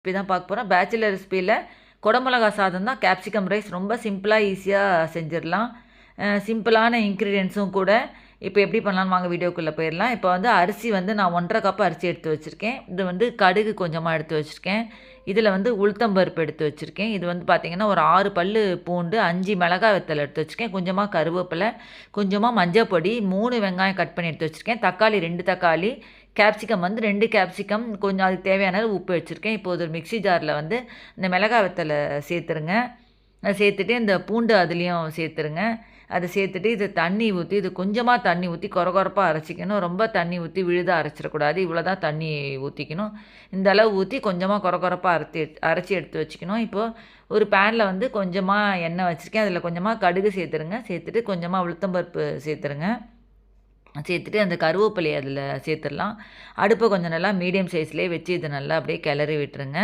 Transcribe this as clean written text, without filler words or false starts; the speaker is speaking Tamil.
ரெசிபி தான் பார்க்க போகிறோம். பேச்சுலர் ரெசிபியில் குடமிளகா சாதம் தான். கேப்சிகம் ரைஸ் ரொம்ப சிம்பிளாக ஈஸியாக செஞ்சிடலாம். சிம்பிளான இன்க்ரீடியன்ஸும் கூட. இப்போ எப்படி பண்ணலான்னு வாங்க வீடியோக்குள்ளே போயிடலாம். இப்போ வந்து அரிசி வந்து நான் 1.5 கப் அரிசி எடுத்து வச்சுருக்கேன். இது வந்து கடுகு கொஞ்சமாக எடுத்து வச்சுருக்கேன். இதில் வந்து உளுத்தம்பருப்பு எடுத்து வச்சுருக்கேன். இது வந்து பார்த்திங்கன்னா ஒரு 6 பல் பூண்டு, 5 மிளகாய் வத்தல் எடுத்து வச்சுருக்கேன். கொஞ்சமாக கருவேப்பிலை, கொஞ்சமாக மஞ்சள் பொடி, 3 வெங்காயம் கட் பண்ணி எடுத்து வச்சுருக்கேன். தக்காளி 2 தக்காளி, கேப்சிகம் வந்து 2 கேப்சிகம், கொஞ்சம் அதுக்கு தேவையான உப்பு வச்சுருக்கேன். இப்போது ஒரு மிக்ஸி ஜாரில் வந்து இந்த மிளகாய் வத்தலை சேர்த்துருங்க. சேர்த்துட்டு இந்த பூண்டு அதுலேயும் சேர்த்துருங்க. அதை சேர்த்துட்டு இது தண்ணி ஊற்றி, இது கொஞ்சமாக தண்ணி ஊற்றி கொரகொரப்பாக அரைச்சிக்கணும். ரொம்ப தண்ணி ஊற்றி விழுதாக அரைச்சிடக்கூடாது. இவ்வளோ தான் தண்ணி ஊற்றிக்கணும். இந்த அளவு ஊற்றி கொஞ்சமாக கொரகொரப்பாக அரைச்சி எடுத்து வச்சுக்கணும். இப்போது ஒரு பேனில் வந்து கொஞ்சமாக எண்ணெய் வச்சுருக்கேன். அதில் கொஞ்சமாக கடுகு சேர்த்துருங்க. சேர்த்துட்டு கொஞ்சமாக உளுத்தம்பருப்பு சேர்த்துருங்க. சேர்த்துட்டு அந்த கருவேப்பிலையை அதில் சேர்த்துடலாம். அடுப்பை கொஞ்சம் நல்லா மீடியம் சைஸ்லேயே வச்சு இதை நல்லா அப்படியே கிளறி விட்டுருங்க.